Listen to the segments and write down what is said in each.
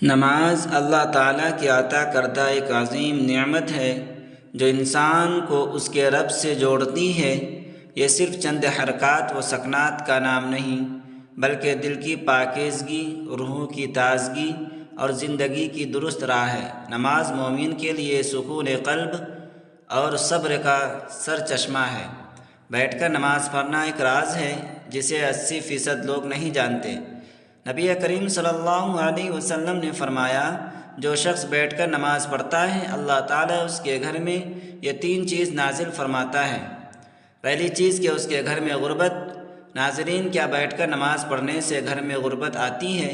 نماز اللہ تعالیٰ کی عطا کردہ ایک عظیم نعمت ہے جو انسان کو اس کے رب سے جوڑتی ہے۔ یہ صرف چند حرکات و سکنات کا نام نہیں، بلکہ دل کی پاکیزگی، روح کی تازگی اور زندگی کی درست راہ ہے۔ نماز مومن کے لیے سکون قلب اور صبر کا سر چشمہ ہے۔ بیٹھ کر نماز پڑھنا ایک راز ہے جسے 80% لوگ نہیں جانتے۔ نبی کریم صلی اللہ علیہ وسلم نے فرمایا، جو شخص بیٹھ کر نماز پڑھتا ہے اللہ تعالیٰ اس کے گھر میں یہ 3 چیز نازل فرماتا ہے۔ پہلی چیز کہ اس کے گھر میں غربت۔ ناظرین، کیا بیٹھ کر نماز پڑھنے سے گھر میں غربت آتی ہے؟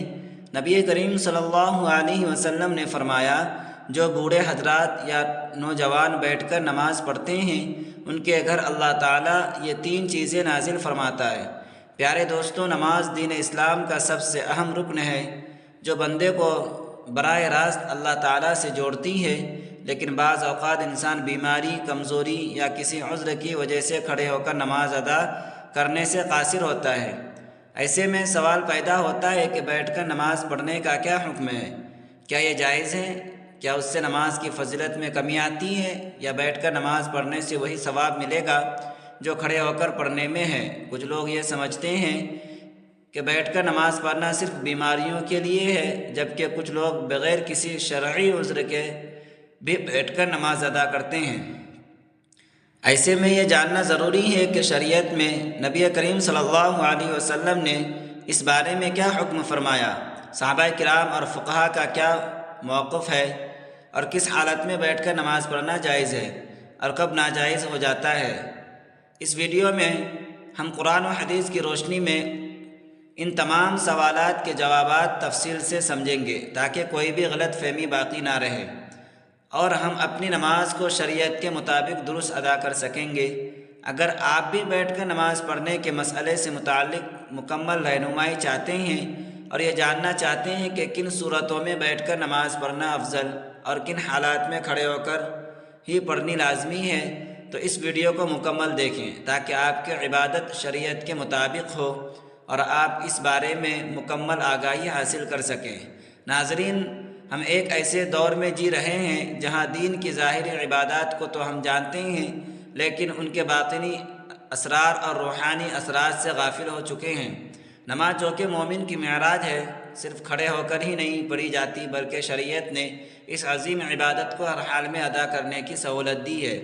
نبی کریم صلی اللہ علیہ وسلم نے فرمایا، جو بوڑھے حضرات یا نوجوان بیٹھ کر نماز پڑھتے ہیں ان کے گھر اللہ تعالیٰ یہ 3 چیزیں نازل فرماتا ہے۔ پیارے دوستو، نماز دین اسلام کا سب سے اہم رکن ہے جو بندے کو براہ راست اللہ تعالیٰ سے جوڑتی ہے، لیکن بعض اوقات انسان بیماری، کمزوری یا کسی عذر کی وجہ سے کھڑے ہو کر نماز ادا کرنے سے قاصر ہوتا ہے۔ ایسے میں سوال پیدا ہوتا ہے کہ بیٹھ کر نماز پڑھنے کا کیا حکم ہے؟ کیا یہ جائز ہے؟ کیا اس سے نماز کی فضیلت میں کمی آتی ہے، یا بیٹھ کر نماز پڑھنے سے وہی ثواب ملے گا جو کھڑے ہو کر پڑھنے میں ہے؟ کچھ لوگ یہ سمجھتے ہیں کہ بیٹھ کر نماز پڑھنا صرف بیماریوں کے لیے ہے، جبکہ کچھ لوگ بغیر کسی شرعی عذر کے بھی بیٹھ کر نماز ادا کرتے ہیں۔ ایسے میں یہ جاننا ضروری ہے کہ شریعت میں نبی کریم صلی اللہ علیہ وسلم نے اس بارے میں کیا حکم فرمایا، صحابہ کرام اور فقہا کا کیا موقف ہے، اور کس حالت میں بیٹھ کر نماز پڑھنا جائز ہے اور کب ناجائز ہو جاتا ہے۔ اس ویڈیو میں ہم قرآن و حدیث کی روشنی میں ان تمام سوالات کے جوابات تفصیل سے سمجھیں گے تاکہ کوئی بھی غلط فہمی باقی نہ رہے اور ہم اپنی نماز کو شریعت کے مطابق درست ادا کر سکیں گے۔ اگر آپ بھی بیٹھ کر نماز پڑھنے کے مسئلے سے متعلق مکمل رہنمائی چاہتے ہیں اور یہ جاننا چاہتے ہیں کہ کن صورتوں میں بیٹھ کر نماز پڑھنا افضل اور کن حالات میں کھڑے ہو کر ہی پڑھنی لازمی ہے، تو اس ویڈیو کو مکمل دیکھیں تاکہ آپ کی عبادت شریعت کے مطابق ہو اور آپ اس بارے میں مکمل آگاہی حاصل کر سکیں۔ ناظرین، ہم ایک ایسے دور میں جی رہے ہیں جہاں دین کی ظاہری عبادات کو تو ہم جانتے ہیں، لیکن ان کے باطنی اسرار اور روحانی اثرات سے غافل ہو چکے ہیں۔ نماز جو کہ مومن کی معراج ہے، صرف کھڑے ہو کر ہی نہیں پڑھی جاتی، بلکہ شریعت نے اس عظیم عبادت کو ہر حال میں ادا کرنے کی سہولت دی ہے،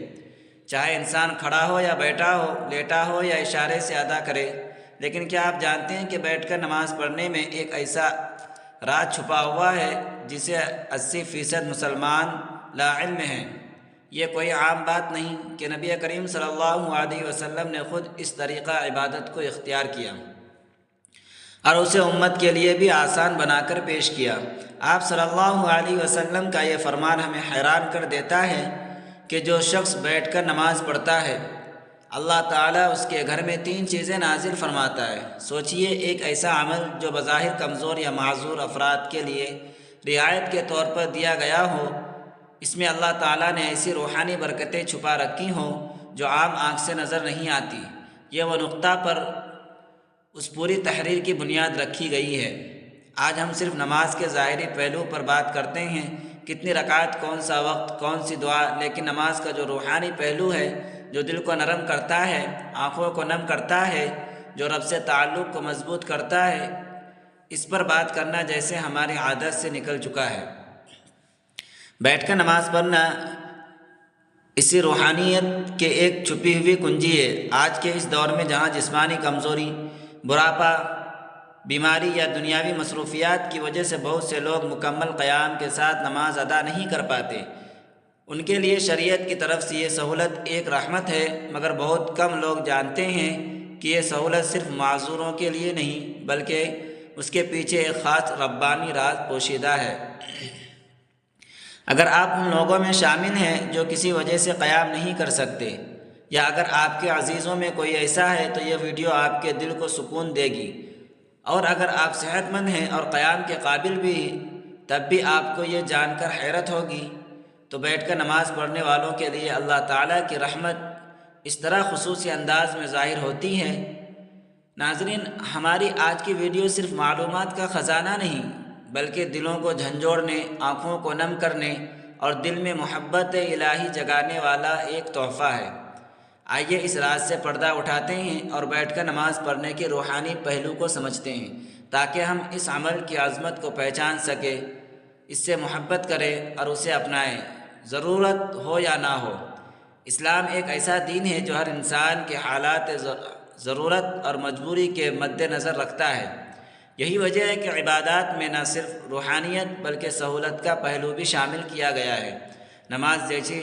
چاہے انسان کھڑا ہو یا بیٹھا ہو، لیٹا ہو یا اشارے سے ادا کرے۔ لیکن کیا آپ جانتے ہیں کہ بیٹھ کر نماز پڑھنے میں ایک ایسا راز چھپا ہوا ہے جسے 80% مسلمان لا علم ہیں؟ یہ کوئی عام بات نہیں کہ نبی کریم صلی اللہ علیہ وسلم نے خود اس طریقہ عبادت کو اختیار کیا اور اسے امت کے لیے بھی آسان بنا کر پیش کیا۔ آپ صلی اللہ علیہ وسلم کا یہ فرمان ہمیں حیران کر دیتا ہے کہ جو شخص بیٹھ کر نماز پڑھتا ہے اللہ تعالیٰ اس کے گھر میں 3 چیزیں نازل فرماتا ہے۔ سوچئے، ایک ایسا عمل جو بظاہر کمزور یا معذور افراد کے لیے رعایت کے طور پر دیا گیا ہو، اس میں اللہ تعالیٰ نے ایسی روحانی برکتیں چھپا رکھی ہوں جو عام آنکھ سے نظر نہیں آتی۔ یہ وہ نقطہ پر اس پوری تحریر کی بنیاد رکھی گئی ہے۔ آج ہم صرف نماز کے ظاہری پہلو پر بات کرتے ہیں، کتنی رکعت، کون سا وقت، کون سی دعا، لیکن نماز کا جو روحانی پہلو ہے، جو دل کو نرم کرتا ہے، آنکھوں کو نم کرتا ہے، جو رب سے تعلق کو مضبوط کرتا ہے، اس پر بات کرنا جیسے ہماری عادت سے نکل چکا ہے۔ بیٹھ کر نماز پڑھنا اسی روحانیت کے ایک چھپی ہوئی کنجی ہے۔ آج کے اس دور میں جہاں جسمانی کمزوری، بڑھاپا، بیماری یا دنیاوی مصروفیات کی وجہ سے بہت سے لوگ مکمل قیام کے ساتھ نماز ادا نہیں کر پاتے، ان کے لیے شریعت کی طرف سے یہ سہولت ایک رحمت ہے، مگر بہت کم لوگ جانتے ہیں کہ یہ سہولت صرف معذوروں کے لیے نہیں بلکہ اس کے پیچھے ایک خاص ربانی راز پوشیدہ ہے۔ اگر آپ ان لوگوں میں شامل ہیں جو کسی وجہ سے قیام نہیں کر سکتے، یا اگر آپ کے عزیزوں میں کوئی ایسا ہے تو یہ ویڈیو آپ کے دل کو سکون دے گی، اور اگر آپ صحت مند ہیں اور قیام کے قابل بھی، تب بھی آپ کو یہ جان کر حیرت ہوگی تو بیٹھ کر نماز پڑھنے والوں کے لیے اللہ تعالیٰ کی رحمت اس طرح خصوصی انداز میں ظاہر ہوتی ہے۔ ناظرین، ہماری آج کی ویڈیو صرف معلومات کا خزانہ نہیں بلکہ دلوں کو جھنجھوڑنے، آنکھوں کو نم کرنے اور دل میں محبت الہی جگانے والا ایک تحفہ ہے۔ آئیے اس راز سے پردہ اٹھاتے ہیں اور بیٹھ کر نماز پڑھنے کے روحانی پہلو کو سمجھتے ہیں، تاکہ ہم اس عمل کی عظمت کو پہچان سکیں، اس سے محبت کریں اور اسے اپنائیں، ضرورت ہو یا نہ ہو۔ اسلام ایک ایسا دین ہے جو ہر انسان کے حالات ضرورت اور مجبوری کے مد نظر رکھتا ہے۔ یہی وجہ ہے کہ عبادات میں نہ صرف روحانیت بلکہ سہولت کا پہلو بھی شامل کیا گیا ہے۔ نماز جیسی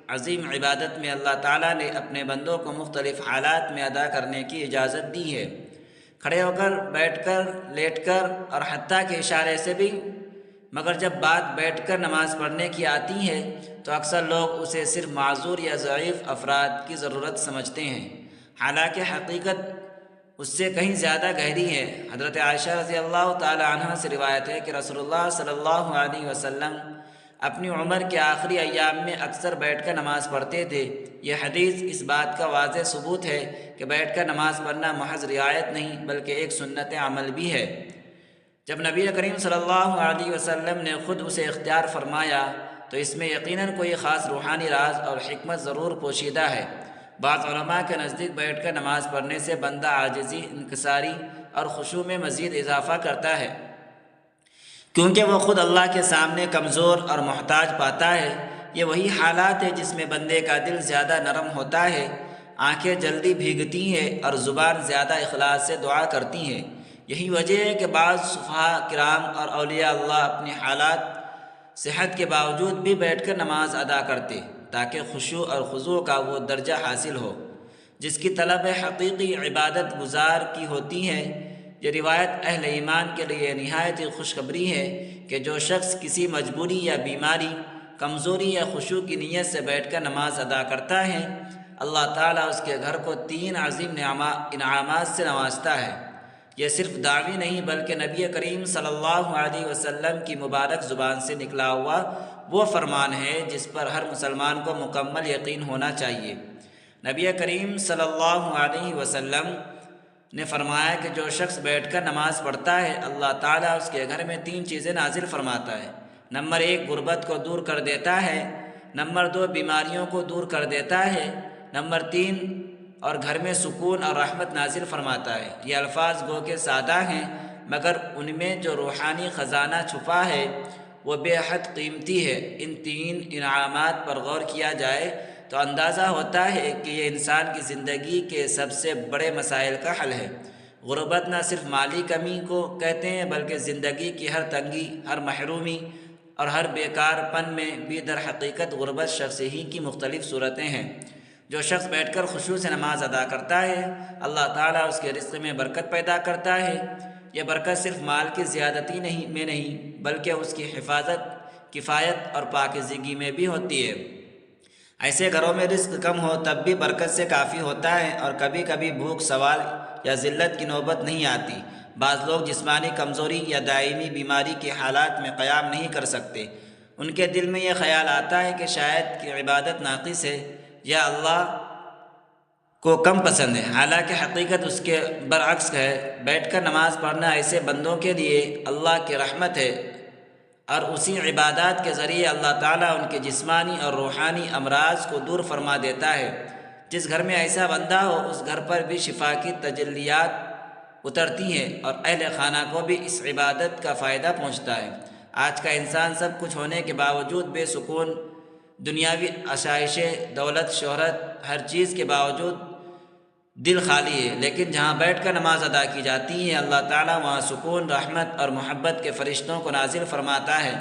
عظیم عبادت میں اللہ تعالیٰ نے اپنے بندوں کو مختلف حالات میں ادا کرنے کی اجازت دی ہے، کھڑے ہو کر، بیٹھ کر، لیٹ کر اور حتیٰ کہ اشارے سے بھی۔ مگر جب بات بیٹھ کر نماز پڑھنے کی آتی ہے تو اکثر لوگ اسے صرف معذور یا ضعیف افراد کی ضرورت سمجھتے ہیں، حالانکہ حقیقت اس سے کہیں زیادہ گہری ہے۔ حضرت عائشہ رضی اللہ تعالی عنہ سے روایت ہے کہ رسول اللہ صلی اللہ علیہ وسلم اپنی عمر کے آخری ایام میں اکثر بیٹھ کر نماز پڑھتے تھے۔ یہ حدیث اس بات کا واضح ثبوت ہے کہ بیٹھ کر نماز پڑھنا محض رعایت نہیں بلکہ ایک سنت عمل بھی ہے۔ جب نبی کریم صلی اللہ علیہ وسلم نے خود اسے اختیار فرمایا تو اس میں یقیناً کوئی خاص روحانی راز اور حکمت ضرور پوشیدہ ہے۔ بعض علماء کے نزدیک بیٹھ کر نماز پڑھنے سے بندہ عاجزی، انکساری اور خشوع میں مزید اضافہ کرتا ہے، کیونکہ وہ خود اللہ کے سامنے کمزور اور محتاج پاتا ہے۔ یہ وہی حالات ہے جس میں بندے کا دل زیادہ نرم ہوتا ہے، آنکھیں جلدی بھیگتی ہیں اور زبان زیادہ اخلاص سے دعا کرتی ہیں۔ یہی وجہ ہے کہ بعض صفحاء کرام اور اولیاء اللہ اپنی حالات صحت کے باوجود بھی بیٹھ کر نماز ادا کرتے، تاکہ خشوع اور خضوع کا وہ درجہ حاصل ہو جس کی طلب حقیقی عبادت گزار کی ہوتی ہے۔ یہ روایت اہل ایمان کے لیے نہایت ہی خوشخبری ہے کہ جو شخص کسی مجبوری یا بیماری، کمزوری یا خشوع کی نیت سے بیٹھ کر نماز ادا کرتا ہے، اللہ تعالیٰ اس کے گھر کو 3 عظیم انعامات سے نوازتا ہے۔ یہ صرف دعوی نہیں بلکہ نبی کریم صلی اللہ علیہ وسلم کی مبارک زبان سے نکلا ہوا وہ فرمان ہے جس پر ہر مسلمان کو مکمل یقین ہونا چاہیے۔ نبی کریم صلی اللہ علیہ وسلم نے فرمایا کہ جو شخص بیٹھ کر نماز پڑھتا ہے اللہ تعالیٰ اس کے گھر میں 3 چیزیں نازل فرماتا ہے۔ نمبر 1 غربت کو دور کر دیتا ہے، نمبر 2 بیماریوں کو دور کر دیتا ہے، نمبر 3 اور گھر میں سکون اور رحمت نازل فرماتا ہے۔ یہ الفاظ گو کہ سادہ ہیں مگر ان میں جو روحانی خزانہ چھپا ہے وہ بے حد قیمتی ہے۔ ان 3 انعامات پر غور کیا جائے تو اندازہ ہوتا ہے کہ یہ انسان کی زندگی کے سب سے بڑے مسائل کا حل ہے۔ غربت نہ صرف مالی کمی کو کہتے ہیں بلکہ زندگی کی ہر تنگی، ہر محرومی اور ہر بیکار پن میں بھی در حقیقت غربت شخص ہی کی مختلف صورتیں ہیں۔ جو شخص بیٹھ کر خشوع سے نماز ادا کرتا ہے اللہ تعالیٰ اس کے رزق میں برکت پیدا کرتا ہے۔ یہ برکت صرف مال کی زیادتی میں نہیں بلکہ اس کی حفاظت، کفایت اور پاکیزگی میں بھی ہوتی ہے۔ ایسے گھروں میں رزق کم ہو تب بھی برکت سے کافی ہوتا ہے اور کبھی کبھی بھوک، سوال یا ذلت کی نوبت نہیں آتی۔ بعض لوگ جسمانی کمزوری یا دائمی بیماری کے حالات میں قیام نہیں کر سکتے۔ ان کے دل میں یہ خیال آتا ہے کہ شاید کہ عبادت ناقص ہے یا اللہ کو کم پسند ہے، حالانکہ حقیقت اس کے برعکس ہے۔ بیٹھ کر نماز پڑھنا ایسے بندوں کے لیے اللہ کی رحمت ہے اور اسی عبادات کے ذریعے اللہ تعالیٰ ان کے جسمانی اور روحانی امراض کو دور فرما دیتا ہے۔ جس گھر میں ایسا بندہ ہو اس گھر پر بھی شفا کی تجلیات اترتی ہیں اور اہل خانہ کو بھی اس عبادت کا فائدہ پہنچتا ہے۔ آج کا انسان سب کچھ ہونے کے باوجود بے سکون، دنیاوی آسائشیں، دولت، شہرت، ہر چیز کے باوجود دل خالی ہے، لیکن جہاں بیٹھ کر نماز ادا کی جاتی ہے اللہ تعالیٰ وہاں سکون، رحمت اور محبت کے فرشتوں کو نازل فرماتا ہے۔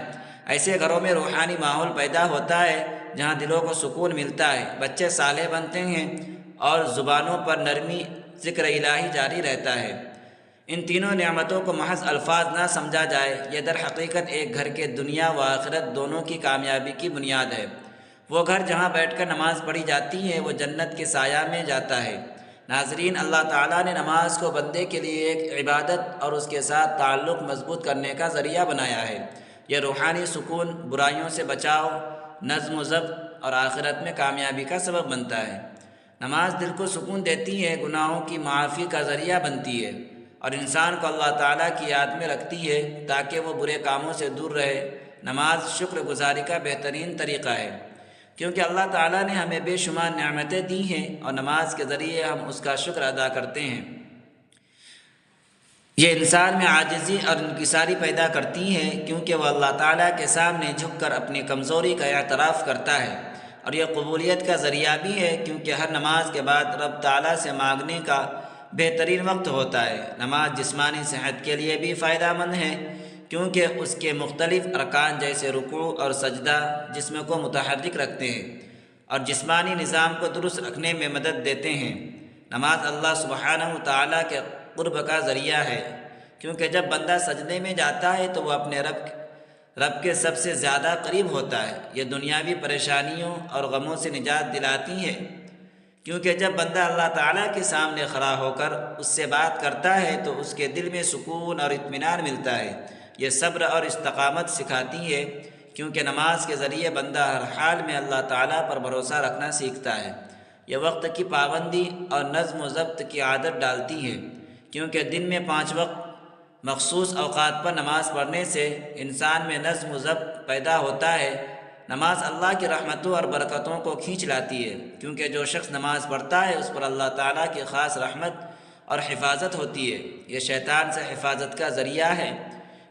ایسے گھروں میں روحانی ماحول پیدا ہوتا ہے جہاں دلوں کو سکون ملتا ہے، بچے صالح بنتے ہیں اور زبانوں پر نرمی، ذکر الہی جاری رہتا ہے۔ ان تینوں نعمتوں کو محض الفاظ نہ سمجھا جائے، یہ در حقیقت ایک گھر کے دنیا و آخرت دونوں کی کامیابی کی بنیاد ہے۔ وہ گھر جہاں بیٹھ کر نماز پڑھی جاتی ہے وہ جنت کے سایہ میں جاتا ہے۔ ناظرین، اللہ تعالیٰ نے نماز کو بندے کے لیے ایک عبادت اور اس کے ساتھ تعلق مضبوط کرنے کا ذریعہ بنایا ہے۔ یہ روحانی سکون، برائیوں سے بچاؤ، نظم و ضبط اور آخرت میں کامیابی کا سبب بنتا ہے۔ نماز دل کو سکون دیتی ہے، گناہوں کی معافی کا ذریعہ بنتی ہے اور انسان کو اللہ تعالیٰ کی یاد میں رکھتی ہے تاکہ وہ برے کاموں سے دور رہے۔ نماز شکر گزاری کا بہترین طریقہ ہے، کیونکہ اللہ تعالیٰ نے ہمیں بے شمار نعمتیں دی ہیں اور نماز کے ذریعے ہم اس کا شکر ادا کرتے ہیں۔ یہ انسان میں عاجزی اور انکساری پیدا کرتی ہے، کیونکہ وہ اللہ تعالیٰ کے سامنے جھک کر اپنی کمزوری کا اعتراف کرتا ہے، اور یہ قبولیت کا ذریعہ بھی ہے، کیونکہ ہر نماز کے بعد رب تعالیٰ سے مانگنے کا بہترین وقت ہوتا ہے۔ نماز جسمانی صحت کے لیے بھی فائدہ مند ہے، کیونکہ اس کے مختلف ارکان جیسے رکوع اور سجدہ جسم کو متحرک رکھتے ہیں اور جسمانی نظام کو درست رکھنے میں مدد دیتے ہیں۔ نماز اللہ سبحانہ وتعالیٰ کے قرب کا ذریعہ ہے، کیونکہ جب بندہ سجدے میں جاتا ہے تو وہ اپنے رب کے سب سے زیادہ قریب ہوتا ہے۔ یہ دنیاوی پریشانیوں اور غموں سے نجات دلاتی ہے، کیونکہ جب بندہ اللہ تعالیٰ کے سامنے کھڑا ہو کر اس سے بات کرتا ہے تو اس کے دل میں سکون اور اطمینان ملتا ہے۔ یہ صبر اور استقامت سکھاتی ہے، کیونکہ نماز کے ذریعے بندہ ہر حال میں اللہ تعالیٰ پر بھروسہ رکھنا سیکھتا ہے۔ یہ وقت کی پابندی اور نظم و ضبط کی عادت ڈالتی ہے، کیونکہ دن میں 5 وقت مخصوص اوقات پر نماز پڑھنے سے انسان میں نظم و ضبط پیدا ہوتا ہے۔ نماز اللہ کی رحمتوں اور برکتوں کو کھینچ لاتی ہے، کیونکہ جو شخص نماز پڑھتا ہے اس پر اللہ تعالیٰ کی خاص رحمت اور حفاظت ہوتی ہے۔ یہ شیطان سے حفاظت کا ذریعہ ہے،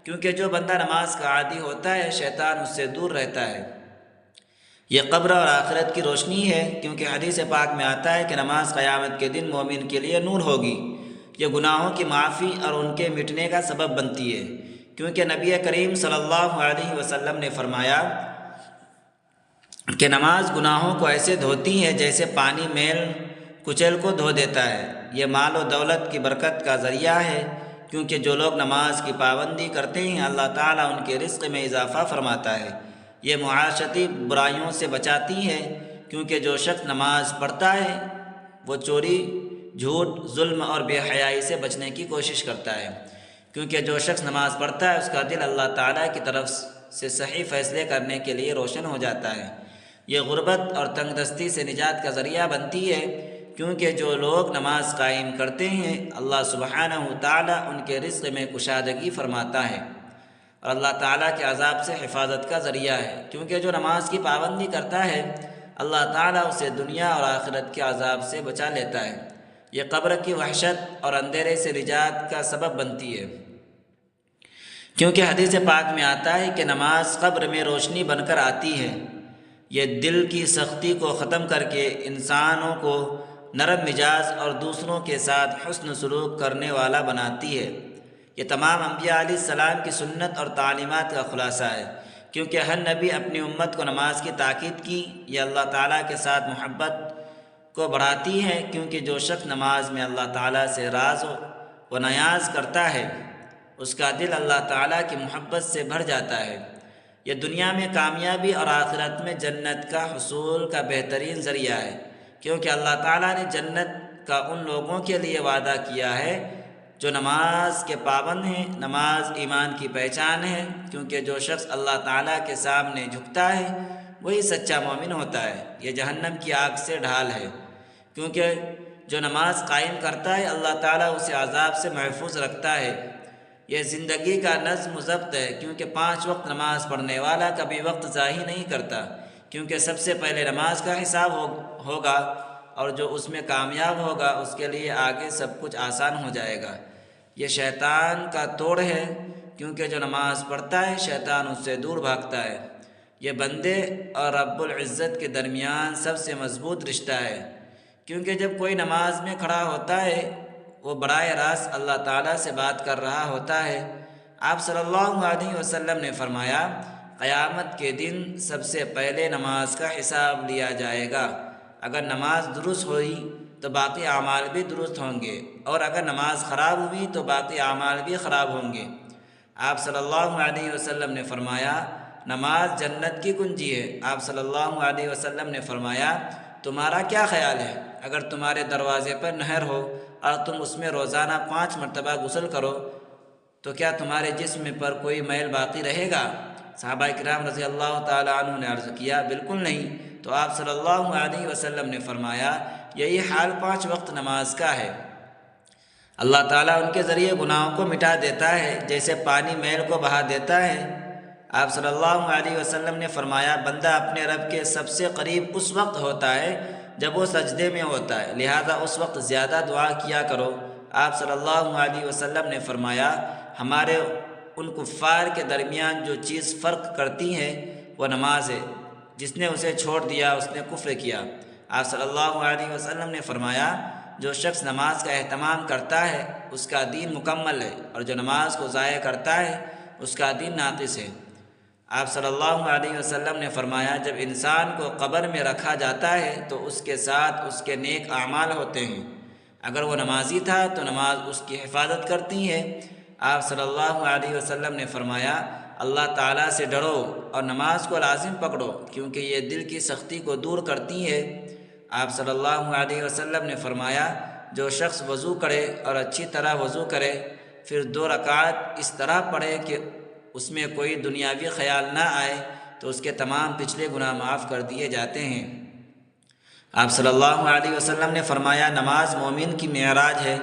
کیونکہ جو بندہ نماز کا عادی ہوتا ہے شیطان اس سے دور رہتا ہے۔ یہ قبر اور آخرت کی روشنی ہے، کیونکہ حدیث پاک میں آتا ہے کہ نماز قیامت کے دن مومن کے لیے نور ہوگی۔ یہ گناہوں کی معافی اور ان کے مٹنے کا سبب بنتی ہے، کیونکہ نبی کریم صلی اللہ علیہ وسلم نے فرمایا کہ نماز گناہوں کو ایسے دھوتی ہے جیسے پانی میل کچیل کو دھو دیتا ہے۔ یہ مال و دولت کی برکت کا ذریعہ ہے، کیونکہ جو لوگ نماز کی پابندی کرتے ہیں اللہ تعالیٰ ان کے رزق میں اضافہ فرماتا ہے۔ یہ معاشرتی برائیوں سے بچاتی ہے، کیونکہ جو شخص نماز پڑھتا ہے وہ چوری، جھوٹ، ظلم اور بے حیائی سے بچنے کی کوشش کرتا ہے، کیونکہ جو شخص نماز پڑھتا ہے اس کا دل اللہ تعالیٰ کی طرف سے صحیح فیصلے کرنے کے لیے روشن ہو جاتا ہے۔ یہ غربت اور تنگ دستی سے نجات کا ذریعہ بنتی ہے، کیونکہ جو لوگ نماز قائم کرتے ہیں اللہ سبحانہ وتعالیٰ ان کے رزق میں کشادگی فرماتا ہے، اور اللہ تعالیٰ کے عذاب سے حفاظت کا ذریعہ ہے، کیونکہ جو نماز کی پابندی کرتا ہے اللہ تعالیٰ اسے دنیا اور آخرت کے عذاب سے بچا لیتا ہے۔ یہ قبر کی وحشت اور اندھیرے سے نجات کا سبب بنتی ہے، کیونکہ حدیث پاک میں آتا ہے کہ نماز قبر میں روشنی بن کر آتی ہے۔ یہ دل کی سختی کو ختم کر کے انسانوں کو نرم مزاج اور دوسروں کے ساتھ حسن سلوک کرنے والا بناتی ہے۔ یہ تمام انبیاء علیہ السلام کی سنت اور تعلیمات کا خلاصہ ہے، کیونکہ ہر نبی اپنی امت کو نماز کی تاکید کی۔ یہ اللہ تعالیٰ کے ساتھ محبت کو بڑھاتی ہے، کیونکہ جو شخص نماز میں اللہ تعالیٰ سے راز و نیاز کرتا ہے اس کا دل اللہ تعالیٰ کی محبت سے بھر جاتا ہے۔ یہ دنیا میں کامیابی اور آخرت میں جنت کا حصول کا بہترین ذریعہ ہے، کیونکہ اللہ تعالیٰ نے جنت کا ان لوگوں کے لیے وعدہ کیا ہے جو نماز کے پابند ہیں۔ نماز ایمان کی پہچان ہے، کیونکہ جو شخص اللہ تعالیٰ کے سامنے جھکتا ہے وہی سچا مومن ہوتا ہے۔ یہ جہنم کی آگ سے ڈھال ہے، کیونکہ جو نماز قائم کرتا ہے اللہ تعالیٰ اسے عذاب سے محفوظ رکھتا ہے۔ یہ زندگی کا نظم و ضبط ہے، کیونکہ 5 وقت نماز پڑھنے والا کبھی وقت ضائع نہیں کرتا، کیونکہ سب سے پہلے نماز کا حساب ہوگا، اور جو اس میں کامیاب ہوگا اس کے لیے آگے سب کچھ آسان ہو جائے گا۔ یہ شیطان کا توڑ ہے، کیونکہ جو نماز پڑھتا ہے شیطان اس سے دور بھاگتا ہے۔ یہ بندے اور رب العزت کے درمیان سب سے مضبوط رشتہ ہے، کیونکہ جب کوئی نماز میں کھڑا ہوتا ہے وہ براہ راست اللہ تعالیٰ سے بات کر رہا ہوتا ہے۔ آپ صلی اللہ علیہ وسلم نے فرمایا، قیامت کے دن سب سے پہلے نماز کا حساب لیا جائے گا۔ اگر نماز درست ہوئی تو باقی اعمال بھی درست ہوں گے، اور اگر نماز خراب ہوئی تو باقی اعمال بھی خراب ہوں گے۔ آپ صلی اللہ علیہ وسلم نے فرمایا، نماز جنت کی کنجی ہے۔ آپ صلی اللہ علیہ وسلم نے فرمایا، تمہارا کیا خیال ہے اگر تمہارے دروازے پر نہر ہو اور تم اس میں روزانہ 5 مرتبہ غسل کرو تو کیا تمہارے جسم پر کوئی میل باقی رہے گا؟ صحابہ کرام رضی اللہ تعالیٰ عنہ نے عرض کیا، بالکل نہیں۔ تو آپ صلی اللہ علیہ وسلم نے فرمایا، یہی حال 5 وقت نماز کا ہے۔ اللہ تعالیٰ ان کے ذریعے گناہوں کو مٹا دیتا ہے جیسے پانی میل کو بہا دیتا ہے۔ آپ صلی اللہ علیہ وسلم نے فرمایا بندہ اپنے رب کے سب سے قریب اس وقت ہوتا ہے جب وہ سجدے میں ہوتا ہے، لہذا اس وقت زیادہ دعا کیا کرو۔ آپ صلی اللہ علیہ وسلم نے فرمایا ہمارے ان کفار کے درمیان جو چیز فرق کرتی ہے وہ نماز ہے، جس نے اسے چھوڑ دیا اس نے کفر کیا۔ آپ صلی اللہ علیہ وسلم نے فرمایا جو شخص نماز کا اہتمام کرتا ہے اس کا دین مکمل ہے، اور جو نماز کو ضائع کرتا ہے اس کا دین ناقص ہے۔ آپ صلی اللہ علیہ وسلم نے فرمایا جب انسان کو قبر میں رکھا جاتا ہے تو اس کے ساتھ اس کے نیک اعمال ہوتے ہیں، اگر وہ نمازی تھا تو نماز اس کی حفاظت کرتی ہے۔ آپ صلی اللہ علیہ وسلم نے فرمایا اللہ تعالیٰ سے ڈرو اور نماز کو لازم پکڑو کیونکہ یہ دل کی سختی کو دور کرتی ہے۔ آپ صلی اللہ علیہ وسلم نے فرمایا جو شخص وضو کرے اور اچھی طرح وضو کرے پھر 2 رکعت اس طرح پڑھے کہ اس میں کوئی دنیاوی خیال نہ آئے تو اس کے تمام پچھلے گناہ معاف کر دیے جاتے ہیں۔ آپ صلی اللہ علیہ وسلم نے فرمایا نماز مومن کی معراج ہے۔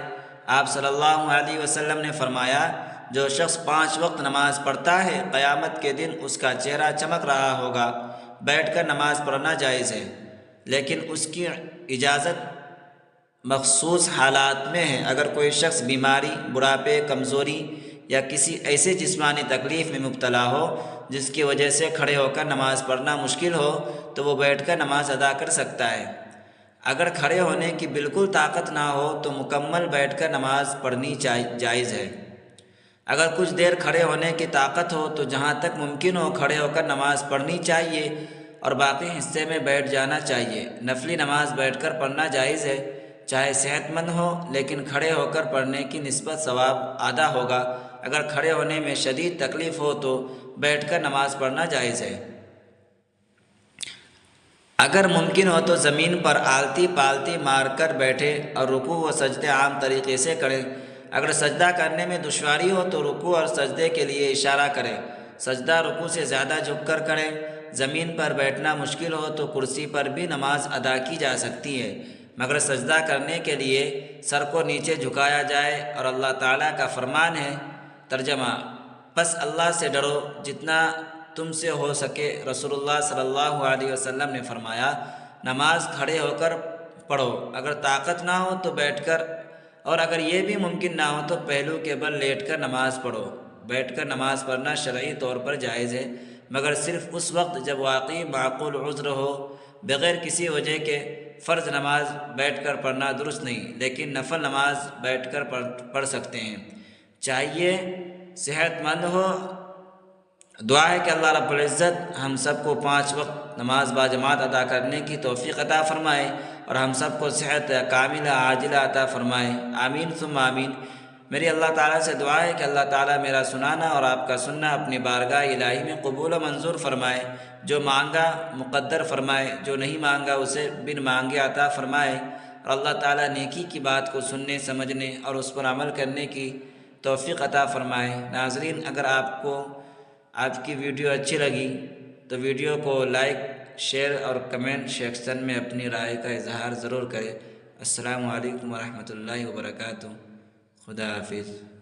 آپ صلی اللہ علیہ وسلم نے فرمایا جو شخص 5 وقت نماز پڑھتا ہے قیامت کے دن اس کا چہرہ چمک رہا ہوگا۔ بیٹھ کر نماز پڑھنا جائز ہے لیکن اس کی اجازت مخصوص حالات میں ہے۔ اگر کوئی شخص بیماری، بڑھاپے، کمزوری یا کسی ایسے جسمانی تکلیف میں مبتلا ہو جس کی وجہ سے کھڑے ہو کر نماز پڑھنا مشکل ہو تو وہ بیٹھ کر نماز ادا کر سکتا ہے۔ اگر کھڑے ہونے کی بالکل طاقت نہ ہو تو مکمل بیٹھ کر نماز پڑھنی جائز ہے۔ اگر کچھ دیر کھڑے ہونے کی طاقت ہو تو جہاں تک ممکن ہو کھڑے ہو کر نماز پڑھنی چاہیے اور باقی حصے میں بیٹھ جانا چاہیے۔ نفلی نماز بیٹھ کر پڑھنا جائز ہے، چاہے صحت مند ہو، لیکن کھڑے ہو کر پڑھنے کی نسبت ثواب آدھا ہوگا۔ اگر کھڑے ہونے میں شدید تکلیف ہو تو بیٹھ کر نماز پڑھنا جائز ہے۔ اگر ممکن ہو تو زمین پر آلتی پالتی مار کر بیٹھے اور رکوع و سجدے عام طریقے سے کریں۔ اگر سجدہ کرنے میں دشواری ہو تو رکوع اور سجدے کے لیے اشارہ کریں۔ سجدہ رکوع سے زیادہ جھک کر کریں۔ زمین پر بیٹھنا مشکل ہو تو کرسی پر بھی نماز ادا کی جا سکتی ہے، مگر سجدہ کرنے کے لیے سر کو نیچے جھکایا جائے اور اللہ تعالیٰ کا فرمان ہے۔ ترجمہ: بس اللہ سے ڈرو جتنا تم سے ہو سکے۔ رسول اللہ صلی اللہ علیہ وسلم نے فرمایا نماز کھڑے ہو کر پڑھو، اگر طاقت نہ ہو تو بیٹھ کر، اور اگر یہ بھی ممکن نہ ہو تو پہلو کے بل لیٹ کر نماز پڑھو۔ بیٹھ کر نماز پڑھنا شرعی طور پر جائز ہے، مگر صرف اس وقت جب واقعی معقول عذر ہو۔ بغیر کسی وجہ کے فرض نماز بیٹھ کر پڑھنا درست نہیں، لیکن نفل نماز بیٹھ کر پڑھ سکتے ہیں۔ چاہیے صحت مند ہو۔ دعا ہے کہ اللہ رب العزت ہم سب کو 5 وقت نماز باجماعت ادا کرنے کی توفیق عطا فرمائے اور ہم سب کو صحت کاملہ عاجلہ عطا فرمائے، آمین ثم آمین۔ میری اللہ تعالیٰ سے دعا ہے کہ اللہ تعالیٰ میرا سنانا اور آپ کا سننا اپنی بارگاہ الہی میں قبول و منظور فرمائے۔ جو مانگا مقدر فرمائے، جو نہیں مانگا اسے بن مانگے عطا فرمائے، اور اللہ تعالیٰ نیکی کی بات کو سننے، سمجھنے اور اس پر عمل کرنے کی توفیق عطا فرمائے۔ ناظرین، اگر آپ کو آپ کی ویڈیو اچھی لگی تو ویڈیو کو لائک، شیئر اور کمنٹ سیکشن میں اپنی رائے کا اظہار ضرور کریں۔ السلام علیکم ورحمۃ اللہ وبرکاتہ۔ خدا حافظ۔